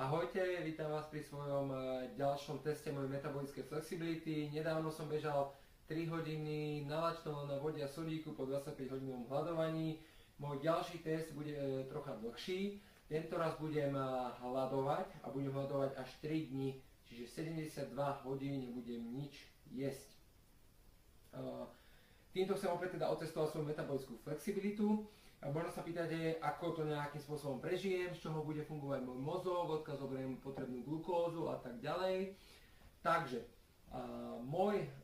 Ahojte, vítam vás pri svojom ďalšom teste mojej metabolickej flexibility. Nedávno som bežal 3 hodiny nalačnom na vode a sodíku po 25-hodinovom hľadovaní. Môj ďalší test bude trocha dlhší. Tento raz budem hľadovať a budem hľadovať až 3 dni, čiže 72 hodín nebudem nič jesť. Týmto chcem opäť teda otestovať svoju metabolickú flexibilitu. Možno sa pýtate, ako to nejakým spôsobom prežijem, z čoho bude fungovať môj mozog, odkiaľ zoberiem potrebnú glukózu a tak ďalej. Takže, za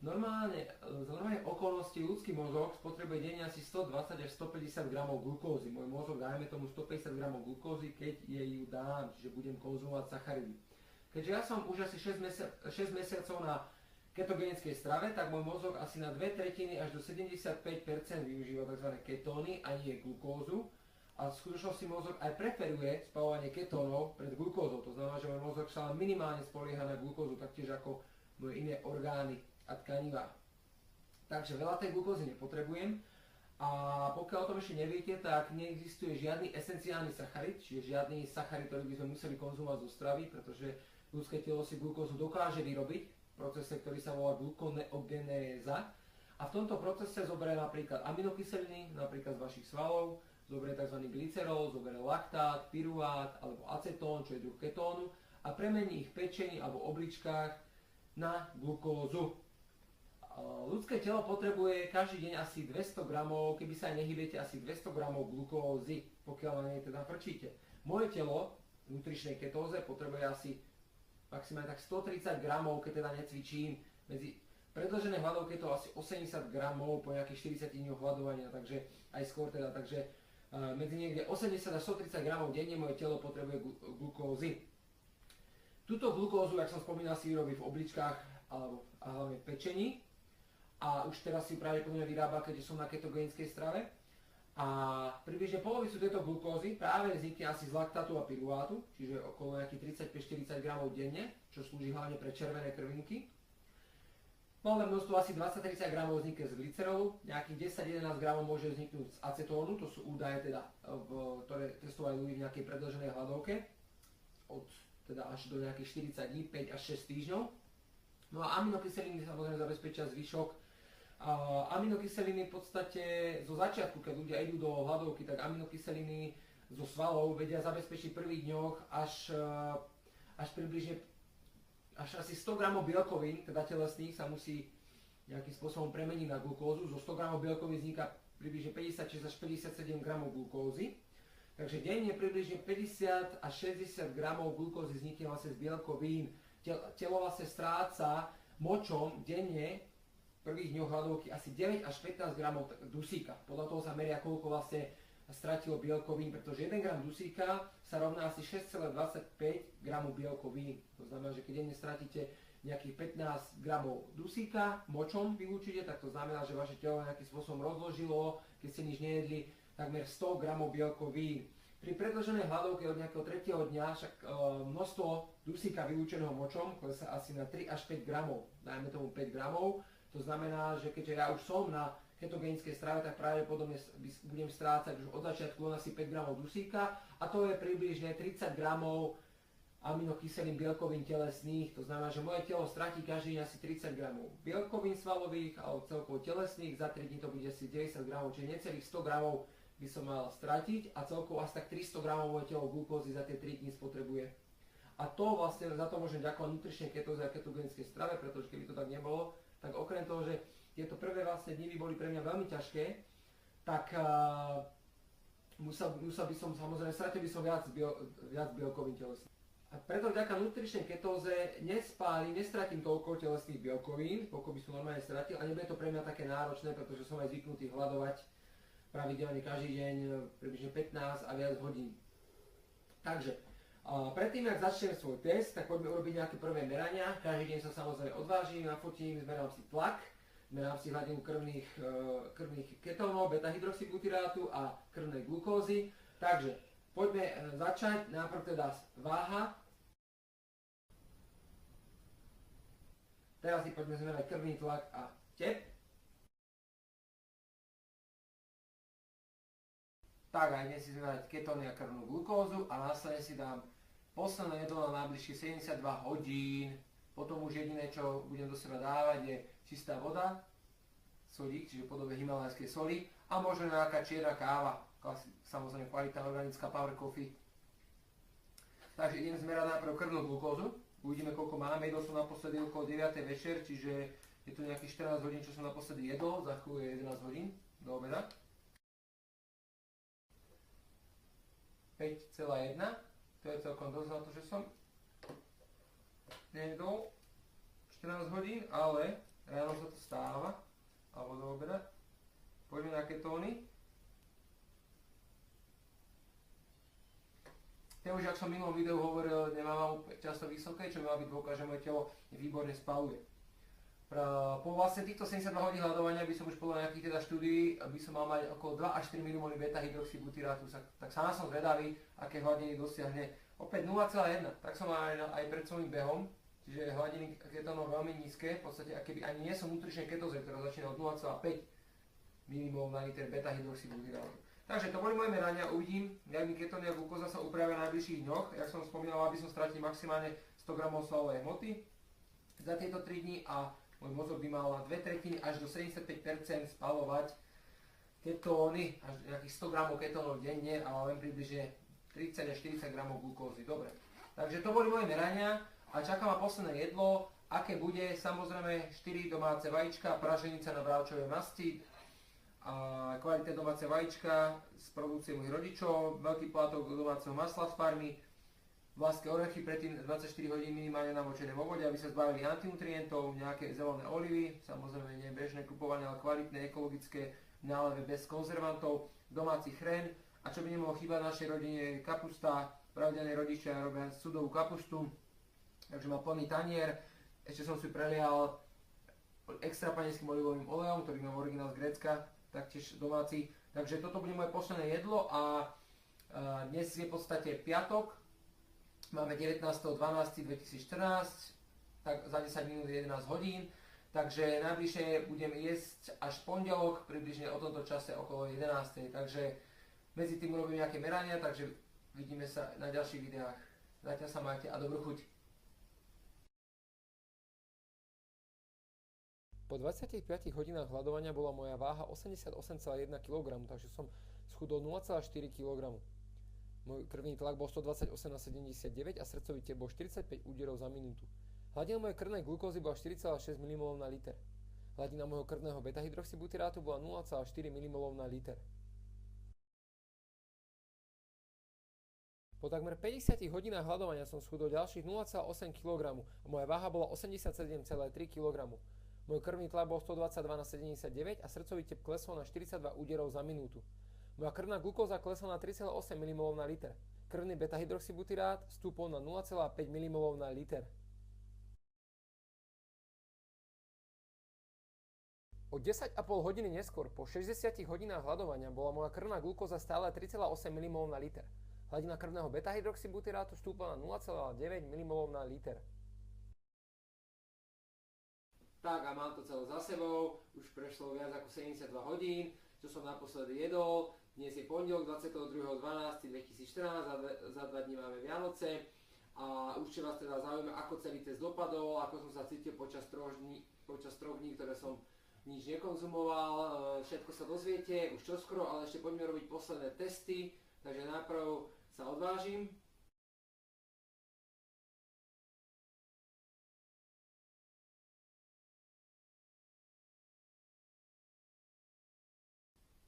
normálne okolnosti ľudský mozog spotrebuje denne asi 120 až 150 gramov glukózy. Môj mozog dajme tomu 150 gramov glukózy, keď jej ju dám, čiže budem konzumovať sacharidy. Keďže ja som už asi 6 mesiacov na ketogenickej strave, tak môj mozog asi na 2/3 až do 75% využíva tzv. Ketóny a nie glukózu. A v skutočnosti mozog aj preferuje spaľovanie ketónov pred glukózou. To znamená, že môj mozog sa minimálne spolieha na glukózu, taktiež ako moje iné orgány a tkanivá. Takže veľa tej glukózy nepotrebujem. A pokiaľ o tom ešte neviete, tak neexistuje žiadny esenciálny sacharid, čiže žiadny sacharid, ktorý by sme museli konzumovať zo stravy, pretože ľudské telo si glukózu dokáže vyrobiť v procese, ktorý sa volá glukoneogenéza. A v tomto procese zoberie napríklad aminokyseliny, napríklad z vašich svalov, zoberie tzv. Glycerol, zoberie laktát, pyruát alebo acetón, čo je druh ketónu, a premení ich v pečení alebo obličkách na glukózu. Ľudské telo potrebuje každý deň asi 200 gramov, keby sa aj nehybete, asi 200 gramov glukózy, pokiaľ na nej teda frčíte. Moje telo v nutričnej ketóze potrebuje asi maximálne tak 130 gramov, keď teda necvičím. Medzi predĺžené hladovky je to asi 80 gramov po nejakých 40 dňoch hľadovania, takže aj skôr teda, takže medzi niekde 80 až 130 gramov denne moje telo potrebuje glukózy. Túto glukózu, jak som spomínal, si vyrobí v obličkách a hlavne v pečení. A už teraz si pravdepodobne vyrába, keďže som na ketogenickej strave. A približne polovicu tejto glukózy práve vznikne asi z laktátu a pyruátu, čiže okolo nejakých 35-40 gramov denne, čo slúži hlavne pre červené krvinky. Malé množstvo asi 20-30 gramov vznikne z glycerolu, nejakých 10-11 gramov môže vzniknúť z acetónu, to sú údaje teda, ktoré testovali ľudí v nejakej predĺženej hladovke, teda až do nejakých 40 dní, 5 až 6 týždňov. No a aminokyseliny samozrejme zabezpečia zvyšok. Aminokyseliny v podstate zo začiatku, keď ľudia idú do hladovky, tak aminokyseliny zo svalov vedia zabezpečiť v prvých dňoch až približne až asi 100 gramov bielkovín, teda telesných, sa musí nejakým spôsobom premeniť na glukózu. Zo 100 gramov bielkovín vzniká približne 56 až 57 gramov glukózy. Takže denne približne 50 až 60 gramov glukózy vznikne vlastne z bielkovín. Telo vlastne stráca močom denne v prvých dňoch hladovky asi 9 až 15 gramov dusíka. Podľa toho sa meria, koľko vlastne stratilo bielkovín, pretože 1 gram dusíka sa rovná asi 6,25 gramu bielkovín. To znamená, že keď denne stratíte nejakých 15 gramov dusíka močom vylúčite, tak to znamená, že vaše telo nejakým spôsobom rozložilo, keď ste nič nejedli, takmer 100 gramov bielkovín. Pri predĺženej hladovke od nejakého 3. dňa však množstvo dusíka vylúčeného močom klesá asi na 3 až 5 gramov, dajme tomu 5 gramov. To znamená, že keďže ja už som na ketogenickej strave, tak pravdepodobne budem strácať už od začiatku len asi 5 gramov dusíka a to je približne 30 gramov aminokyselín bielkovín telesných. To znamená, že moje telo stratí každý deň asi 30 gramov bielkovín svalových alebo celkovo telesných, za 3 dní to bude asi 90 gramov, čiže necelých 100 gramov by som mal stratiť a celkovo asi tak 300 gramov moje telo glukózy za tie 3 dní spotrebuje. A to vlastne za to môžem ďakovať nutričnej ketóze a ketogenickej strave, pretože keby to tak nebolo, tak okrem toho, že tieto prvé vlastne dni by boli pre mňa veľmi ťažké, tak musel by som, samozrejme, stratil by som viac bielkovín telesných. A preto vďaka nutričnej ketóze nestratím toľko telesných bielkovín, koľko by som normálne stratil, a nebude to pre mňa také náročné, pretože som aj zvyknutý hľadovať pravidelne každý deň približne 15 a viac hodín. Takže predtým, ak začnem svoj test, tak poďme urobiť nejaké prvé merania. Každý deň sa samozrejme odvážim, nafotím, zmerám si tlak, merám si hladinu krvných ketónov, beta-hydroxybutyrátu a krvnej glukózy. Takže poďme začať. Najprv teda váha. Teraz si poďme zmerať krvný tlak a tep. Tak aj dnes si zmerať ketóny a krvnú glukózu a následne si dám posledné jedlo na najbližších 72 hodín. Potom už jediné, čo budem do seba dávať, je čistá voda, sodík, čiže v podobe himalajskej soli a možno nejaká čierna káva, samozrejme kvalitná organická power coffee. Takže idem zmerať najprv krvnú glukózu, uvidíme koľko máme, jedol som naposledy okolo 9. večer, čiže je to nejakých 14 hodín, čo som naposledy jedol, za chvíľu je 11 hodín do obeda. 5,1, to je celkom dosť na to, že som nejedol 14 hodín, ale ráno sa to stáva, alebo do obeda. Poďme na ketóny. Tie už, ak som v minulom videu hovoril, nemávam často vysoké, čo má byť dôkaz, že moje telo výborne spaluje. Po vlastne týchto 72 hodín hľadovania by som už podľa nejakých teda štúdií, by som mal mať okolo 2 až 4 mmol beta-hydroxybutyrátu, tak sám som zvedavý, aké hladiny dosiahne. Opäť 0,1, tak som aj pred svojím behom, čiže hladiny ketónov veľmi nízke, v podstate keby ani nie som nutričnej ketóze, ktorá začína od 0,5 mmol na liter beta-hydroxybutyrátu. Takže to boli moje merania, uvidím, jak mi ketóny a glukóza sa upravia v najbližších dňoch. Jak som spomínal, aby som stratil maximálne 100 g svalovej hmoty za tieto 3 dní a môj mozog by mal na 2/3 až do 75% spalovať ketóny, až nejakých 100 g ketónov denne, ale len približne 30 až 40 g glukózy. Dobre, takže to boli moje merania a čaká ma posledné jedlo, aké bude samozrejme 4 domáce vajíčka, praženica na bravčovej masti, a kvalitné domáce vajíčka z produkcie mojich rodičov, veľký plátok domáceho masla z farmy, vlaské orechy predtým 24 hodín minimálne namočené vo vode, aby sa zbavili antinutrientov, nejaké zelené olivy, samozrejme nie bežné kupovanie, ale kvalitné, ekologické, v náleve bez konzervantov, domáci chren a čo by nemohlo chýbať v našej rodine je kapusta, pravdení rodičia robia sudovú kapustu, takže má plný tanier, ešte som si prelial extra panenským olivovým olejom, ktorý mám originál z Grécka, taktiež domáci. Takže toto bude moje posledné jedlo a dnes je v podstate piatok, máme 19.12.2014, tak za 10 minút 11 hodín, takže najbližšie budem jesť až pondelok, približne o tomto čase okolo 11. Takže medzi tým urobím nejaké merania, takže vidíme sa na ďalších videách. Zatiaľ sa majte a dobrú chuť. Po 25 hodinách hľadovania bola moja váha 88,1 kg, takže som schudol 0,4 kg. Môj krvný tlak bol 128/79 a srdcový tep bol 45 úderov za minútu. Hladina mojej krvnej glukózy bola 4,6 mmol na liter. Hladina môjho krvného beta-hydroxybutyrátu bola 0,4 mmol na liter. Po takmer 50 hodinách hľadovania som schudol ďalších 0,8 kg a moja váha bola 87,3 kg. Môj krvný tlak bol 122/79 a srdcový tep klesol na 42 úderov za minútu. Moja krvná glukóza klesla na 3,8 mmol na liter. Krvný beta-hydroxybutyrát stúpol na 0,5 mmol na liter. O 10,5 hodiny neskôr, po 60 hodinách hľadovania, bola moja krvná glukóza stále 3,8 mmol na liter. Hladina krvného beta-hydroxybutyrátu stúpla na 0,9 mmol na liter. Tak a mám to celé za sebou, už prešlo viac ako 72 hodín, čo som naposledy jedol. Dnes je pondelok 22.12.2014, za 2 dní máme Vianoce a určite vás teda zaujíma, ako celý test dopadol, ako som sa cítil počas 3 dní, ktoré som nič nekonzumoval. Všetko sa dozviete už čoskoro, ale ešte poďme robiť posledné testy, takže najprv sa odvážim.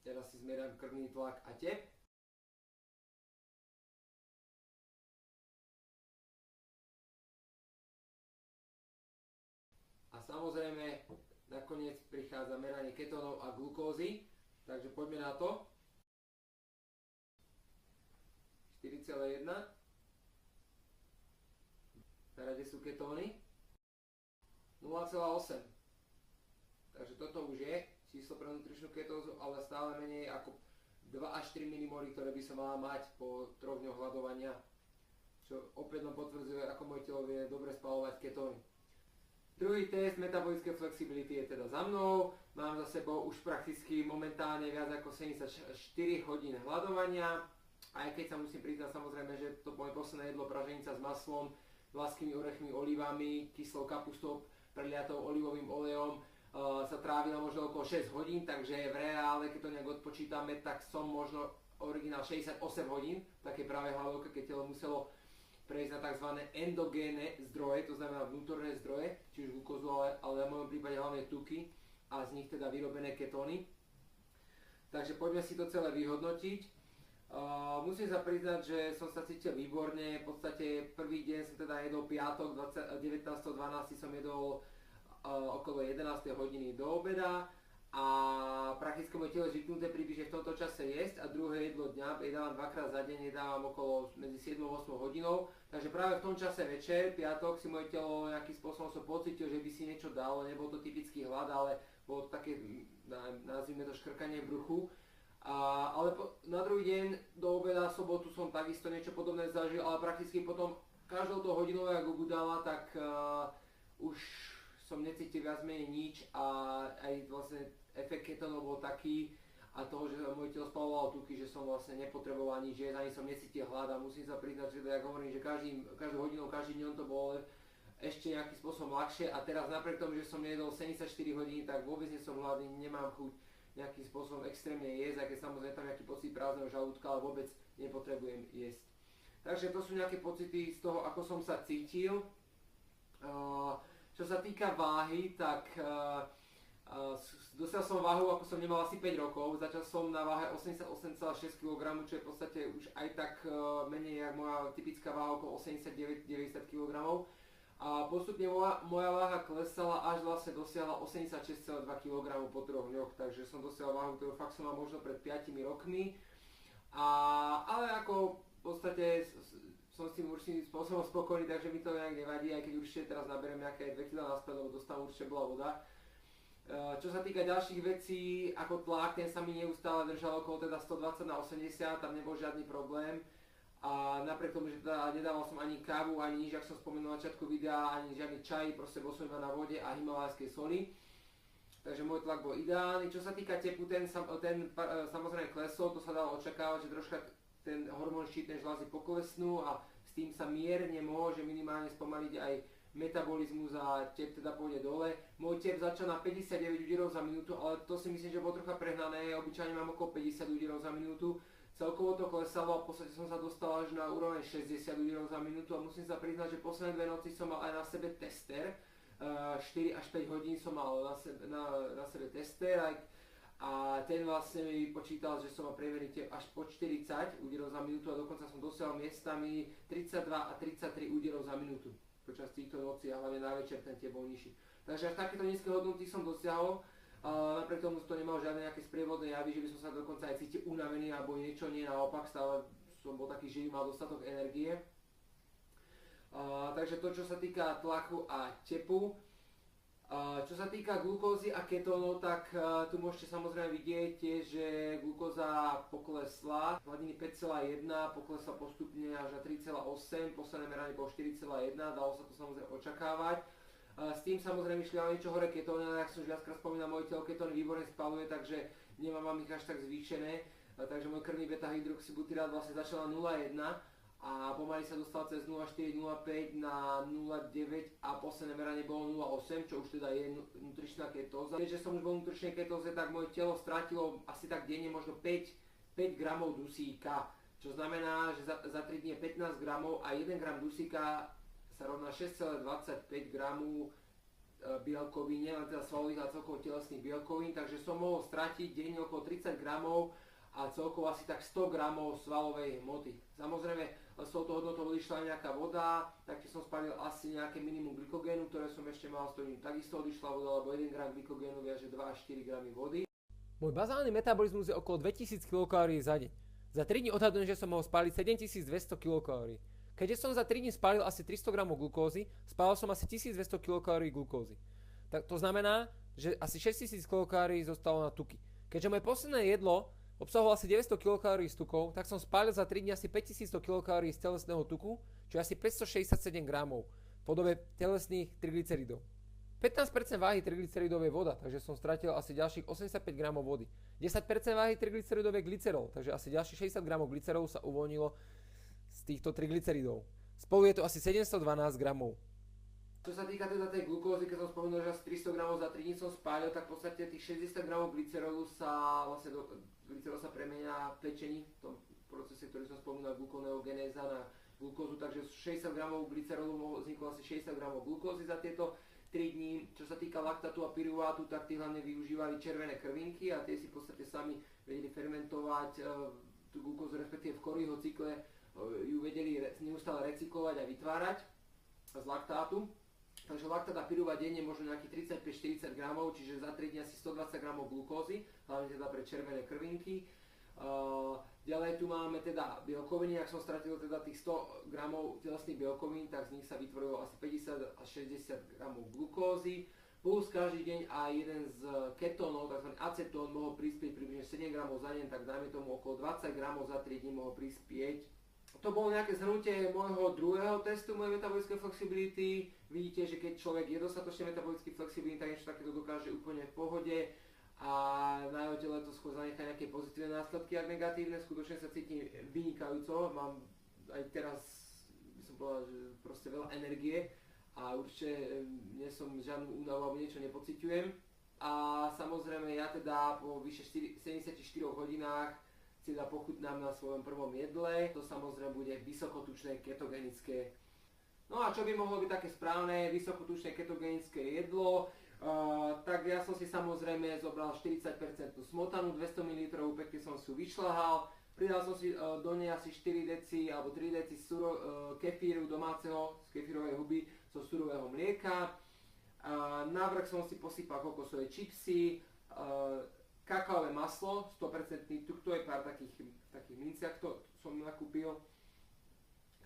Teraz si zmerám krvný tlak a tep. A samozrejme, nakoniec prichádza meranie ketónov a glukózy, takže poďme na to. 4,1. Na rade sú ketóny. 0,8. Takže toto už je číslo pre nutričnú ketózu, ale stále menej ako 2 až 3 mmol, ktoré by som mala mať po 3 dňoch hľadovania, čo opäť nám potvrdzuje, ako moje telo vie dobre spalovať ketóny. Druhý test metabolické flexibility je teda za mnou, mám za sebou už prakticky momentálne viac ako 74 hodín hľadovania Aj keď sa musím priznať samozrejme, že to moje posledné jedlo praženica s maslom, vlaskými orechmi, olivami, kyslou kapustou, preliatou olivovým olejom sa trávilo možno okolo 6 hodín, takže v reále, keď to nejak odpočítame, tak som možno originál 68 hodín, také práve hladovke, keď telo muselo prejsť na tzv. Endogénne zdroje, to znamená vnútorné zdroje, či už glukózu, ale v mojom prípade hlavne tuky a z nich teda vyrobené ketóny. Takže poďme si to celé vyhodnotiť. Musím sa priznať, že som sa cítil výborne, v podstate prvý deň som teda jedol piatok, 19.12. som jedol okolo 11. hodiny do obeda a prakticky moje telo je zvyknuté približne v tomto čase jesť a druhé jedlo dňa jedávam dvakrát za deň, jedávam okolo medzi 7 a 8 hodinou, takže práve v tom čase večer, piatok si moje telo nejakým spôsobom som pocítil, že by si niečo dalo, nebol to typický hlad, ale bolo to také, nazvime to škrkanie v bruchu. Ale na druhý deň do obeda, sobotu som takisto niečo podobné zažil, ale prakticky potom každou to hodinou, ako gudala, tak už som necítil viac menej nič a aj vlastne efekt ketónov bol taký a toho, že moje telo spalovalo tuky, že som vlastne nepotreboval nič jesť, ani som necítil hlad a musím sa priznať, že tak hovorím, že každou hodinou, každým dňom to bolo ešte nejakým spôsobom ľahšie a teraz napriek tomu, že som jedol 74 hodín, tak vôbec nie som hladný, nemám chuť nejakým spôsobom extrémne jesť, aj keď samozrejme tam nejaký pocit prázdneho žalúdka, ale vôbec nepotrebujem jesť. Takže to sú nejaké pocity z toho, ako som sa cítil. Čo sa týka váhy, tak dosiaľ som váhu, ako som nemal asi 5 rokov. Začal som na váhe 88,6 kg, čo je v podstate už aj tak menej ako moja typická váha, okolo 89-90 kg. A postupne moja váha klesala, až vlastne dosiahla 86,2 kg po 3 dňoch, takže som dosiahol váhu, ktorú fakt som mal možno pred 5 rokmi. Ale ako v podstate som s tým určitým spôsobom spokojný, takže mi to nejak nevadí, aj keď určite teraz naberiem nejaké 2 kg naspäť, lebo dostávam určite bola voda. Čo sa týka ďalších vecí, ako tlak, ten sa mi neustále držal okolo teda 120/80, tam nebol žiadny problém. A napriek tomu, že teda nedával som ani kávu, ani nič, ak som spomenul na začiatku videa, ani žiadny čaj, proste bol som iba na vode a himalajskej soli. Takže môj tlak bol ideálny. Čo sa týka tepu, ten samozrejme klesol, to sa dalo očakávať, že troška ten hormón štítnej žľazy poklesnú a s tým sa mierne môže minimálne spomaliť aj metabolizmus a tep teda pôjde dole. Môj tep začal na 59 úderov za minútu, ale to si myslím, že bolo trocha prehnané, obyčajne mám okolo 50 úderov za minútu. Celkovo to klesalo a v podstate som sa dostal až na úroveň 60 úderov za minútu a musím sa priznať, že posledné 2 noci som mal aj na sebe tester. 4 až 5 hodín som mal na sebe tester a ten vlastne mi počítal, že som mal priemerný tep až po 40 úderov za minútu a dokonca som dosiahol miestami 32 a 33 úderov za minútu počas týchto nocí a hlavne na večer ten tep bol nižší. Takže až takéto nízke hodnoty som dosiahol. Napriek tomu to nemal žiadne nejaké sprievodné javy, že by som sa dokonca aj cítil unavený alebo niečo, nie naopak, stále som bol taký živý, mal dostatok energie. Takže to, čo sa týka tlaku a tepu. Čo sa týka glukózy a ketónov, tak tu môžete samozrejme vidieť tiež, že glukóza poklesla, hladiny 5,1, poklesla postupne až na 3,8, posledné meranie bolo 4,1, dalo sa to samozrejme očakávať. S tým samozrejme išli ale niečo hore ketóny, ale ak som už viackrát spomínal, moje telo ketóny výborne spaluje, takže nemám ich až tak zvýšené. Takže môj krvný beta-hydroxybutyrát vlastne začal na 0,1 a pomaly sa dostal cez 0,4, 0,5 na 0,9 a posledné meranie bolo 0,8, čo už teda je nutričná ketóza. Keďže som už bol v nutričnej ketóze, tak moje telo strátilo asi tak denne možno 5 gramov dusíka, čo znamená, že za 3 dní je 15 gramov a 1 gram dusíka sa rovná 6,25 gramu bielkovín, nielen teda svalových, ale celkovo telesných bielkovín, takže som mohol stratiť denne okolo 30 gramov a celkovo asi tak 100 gramov svalovej hmoty. Samozrejme, s touto hodnotou odišla aj nejaká voda, taktiež som spálil asi nejaké minimum glykogénu, ktoré som ešte mal, s ktorým takisto odišla voda, lebo 1 gram glykogénu viaže 2 až 4 gramy vody. Môj bazálny metabolizmus je okolo 2000 kcal za deň. Za 3 dní odhadujem, že som mohol spáliť 7200 kcal. Keďže som za 3 dní spálil asi 300 g glukózy, spálil som asi 1200 kcal glukózy. Tak to znamená, že asi 6000 kcal zostalo na tuky. Keďže moje posledné jedlo obsahovalo asi 900 kcal z tukov, tak som spálil za 3 dní asi 5100 kcal z telesného tuku, čo je asi 567 g v podobe telesných triglyceridov. 15% váhy triglyceridov je voda, takže som stratil asi ďalších 85 gramov vody. 10% váhy triglyceridov je glycerol, takže asi ďalších 60 gramov glycerolu sa uvoľnilo z týchto triglyceridov. Spolu je to asi 712 gramov. Čo sa týka teda tej glukózy, keď som spomenul, že asi 300 gramov za 3 dní som spálil, tak v podstate tých 60 gramov glycerolu sa vlastne glycerol sa premenia v pečení, v tom procese, ktorý som spomínal, glukoneogenéza na glukózu, takže 60 gramov glycerolu vzniklo asi 60 gramov glukózy za tieto 3 dní. Čo sa týka laktátu a pyruvátu, tak tí hlavne využívali červené krvinky a tie si v podstate sami vedeli fermentovať tú glukózu, respektíve v Koryho cykle ju vedeli neustále recyklovať a vytvárať z laktátu. Takže laktát a pyruvát denne možno nejakých 35-40 gramov, čiže za 3 dní asi 120 gramov glukózy, hlavne teda pre červené krvinky. Ďalej tu máme teda bielkoviny, ak som stratil teda tých 100 gramov telesných bielkovín, tak z nich sa vytvorilo asi 50 až 60 gramov glukózy. Plus každý deň aj jeden z ketónov, tzv. acetón, mohol prispieť približne 7 gramov za deň, tak dajme tomu okolo 20 gramov za 3 dní mohol prispieť. To bolo nejaké zhrnutie môjho druhého testu, mojej metabolickej flexibility. Vidíte, že keď človek je dostatočne metabolicky flexibilný, tak niečo takéto dokáže úplne v pohode a na jeho tele to skôr zanechá nejaké pozitívne následky, ak negatívne. Skutočne sa cítim vynikajúco, mám aj teraz, by som povedal, že proste veľa energie a určite nie som žiadnu únavu alebo niečo nepociťujem. A samozrejme ja teda po vyše 74 hodinách si teda pochutnám na svojom prvom jedle, to samozrejme bude vysokotučné ketogenické. No a čo by mohlo byť také správne vysokotučné ketogenické jedlo, tak ja som si samozrejme zobral 40% smotanu, 200 ml, pekne som si ju vyšľahal, pridal som si do nej asi 4 deci alebo 3 deci kefíru domáceho, z kefírovej huby, zo surového mlieka. Navrch som si posypal kokosové čipsy, kakaové maslo, 100% tuk, to je pár takých minciach, to som nakúpil.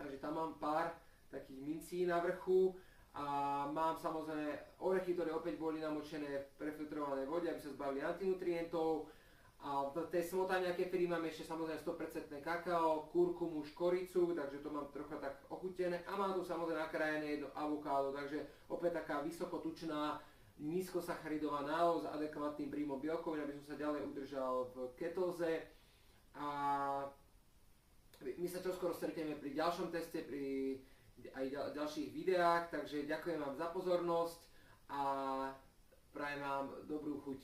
Takže tam mám pár takých mincí na vrchu a mám samozrejme orechy, ktoré opäť boli namočené v prefiltrovanej vode, aby sa zbavili antinutrientov. A v tej smotane a kefíri mám ešte samozrejme 100% kakao, kurkumu, škoricu, takže to mám trocha tak ochutené. A mám tu samozrejme nakrájené jedno avokádo, takže opäť taká vysokotučná, nízkosacharidová nálož s adekvátnym príjmom bielkovín, aby som sa ďalej udržal v ketóze. A my sa čoskoro stretneme pri ďalšom teste, pri aj ďalších videách, takže ďakujem vám za pozornosť a prajem vám dobrú chuť.